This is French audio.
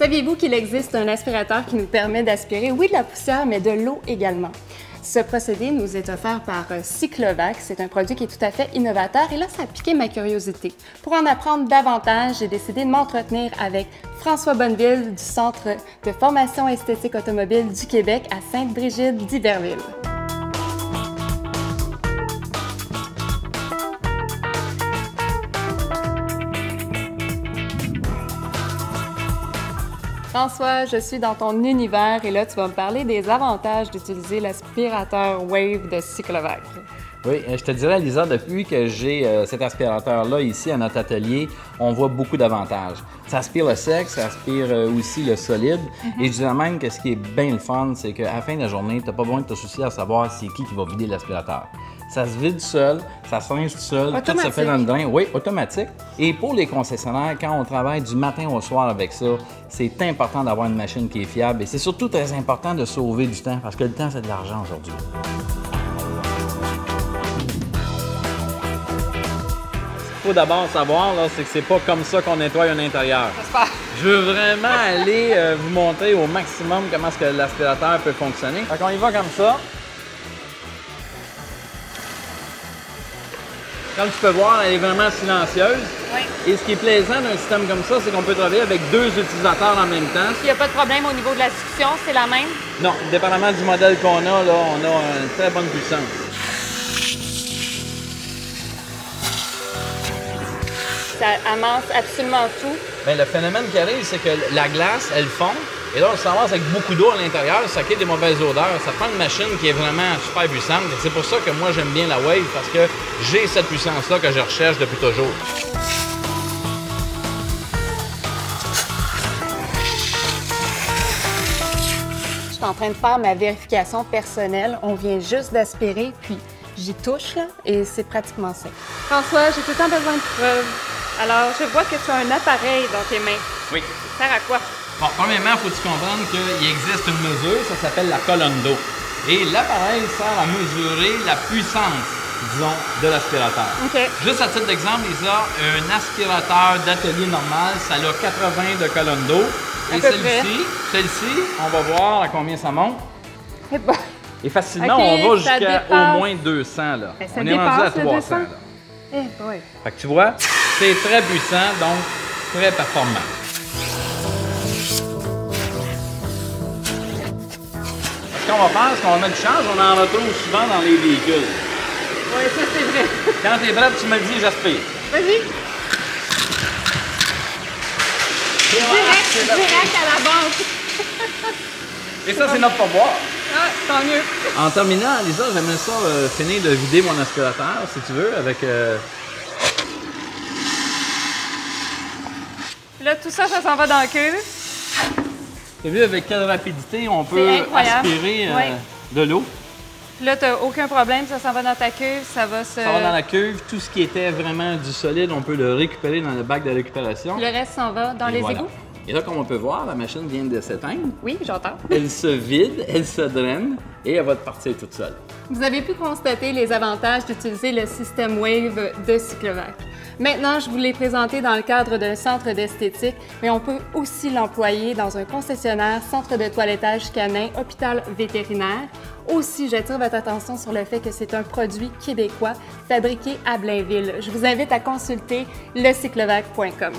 Saviez-vous qu'il existe un aspirateur qui nous permet d'aspirer, oui, de la poussière, mais de l'eau également? Ce procédé nous est offert par Cyclovac. C'est un produit qui est tout à fait innovateur et là, ça a piqué ma curiosité. Pour en apprendre davantage, j'ai décidé de m'entretenir avec François Bonneville du Centre de formation esthétique automobile du Québec à Sainte-Brigide d'Iberville. François, je suis dans ton univers et là, tu vas me parler des avantages d'utiliser l'aspirateur Wave de Cyclovac. Oui, je te dirais, Lisa, depuis que j'ai cet aspirateur-là ici à notre atelier, on voit beaucoup d'avantages. Ça aspire le sec, ça aspire aussi le solide. Et je dirais même que ce qui est bien le fun, c'est qu'à la fin de la journée, tu n'as pas besoin de te soucier à savoir c'est qui va vider l'aspirateur. Ça se vide seul, ça se rince tout seul, tout se fait dans le drain. Oui, automatique. Et pour les concessionnaires, quand on travaille du matin au soir avec ça, c'est important d'avoir une machine qui est fiable. Et c'est surtout très important de sauver du temps, parce que le temps, c'est de l'argent aujourd'hui. Ce qu'il faut d'abord savoir, c'est que c'est pas comme ça qu'on nettoie un intérieur. Je veux vraiment aller vous montrer au maximum comment est-ce que l'aspirateur peut fonctionner. Fait qu'on y va comme ça. Comme tu peux voir, elle est vraiment silencieuse. Oui. Et ce qui est plaisant d'un système comme ça, c'est qu'on peut travailler avec deux utilisateurs en même temps. Il n'y a pas de problème au niveau de la succion, c'est la même? Non, dépendamment du modèle qu'on a, là, on a une très bonne puissance. Ça amasse absolument tout. Bien, le phénomène qui arrive, c'est que la glace, elle fond. Et là, on se ramasse avec beaucoup d'eau à l'intérieur, ça crée des mauvaises odeurs. Ça prend une machine qui est vraiment super puissante. Et c'est pour ça que moi, j'aime bien la Wave, parce que j'ai cette puissance-là que je recherche depuis toujours. Je suis en train de faire ma vérification personnelle. On vient juste d'aspirer, puis j'y touche, là, et c'est pratiquement ça. François, j'ai tout le temps besoin de preuves. Alors, je vois que tu as un appareil dans tes mains. Oui. Ça sert à quoi? Bon, premièrement, il faut que tu comprennes qu'il existe une mesure, ça s'appelle la colonne d'eau. Et l'appareil sert à mesurer la puissance, disons, de l'aspirateur. OK. Juste à titre d'exemple, Lisa, un aspirateur d'atelier normal, ça a 80 de colonne d'eau. Et celle-ci, on va voir à combien ça monte. Et, bon. Et facilement, Okay, on va jusqu'à dépasse. au moins 200. Là. Ben, ça on est rendu à dépasse le 300. 200. Là. Eh boy. Fait que tu vois, c'est très puissant, donc très performant. Ce qu'on va faire, c'est qu'on a du chance, on en retrouve souvent dans les véhicules. Oui, ça c'est vrai. Quand tu es prête, tu me le dis, j'aspire. Vas-y. Direct à la banque. Et ça, c'est notre pourboire. Ah, tant mieux. En terminant, Lisa, j'aimerais ça finir de vider mon aspirateur, si tu veux, avec... Là, tout ça, ça s'en va dans la cuve. Tu as vu avec quelle rapidité on peut aspirer de l'eau? Là, tu n'as aucun problème, ça s'en va dans ta cuve, ça va se... Ça va dans la cuve. Tout ce qui était vraiment du solide, on peut le récupérer dans le bac de récupération. Le reste s'en va dans les égouts? Et là, comme on peut voir, la machine vient de s'éteindre. Oui, j'entends. Elle se vide, elle se draine et elle va partir toute seule. Vous avez pu constater les avantages d'utiliser le système Wave de Cyclovac. Maintenant, je vous l'ai présenté dans le cadre d'un centre d'esthétique, mais on peut aussi l'employer dans un concessionnaire, centre de toilettage canin, hôpital vétérinaire. Aussi, j'attire votre attention sur le fait que c'est un produit québécois fabriqué à Blainville. Je vous invite à consulter lecyclovac.com.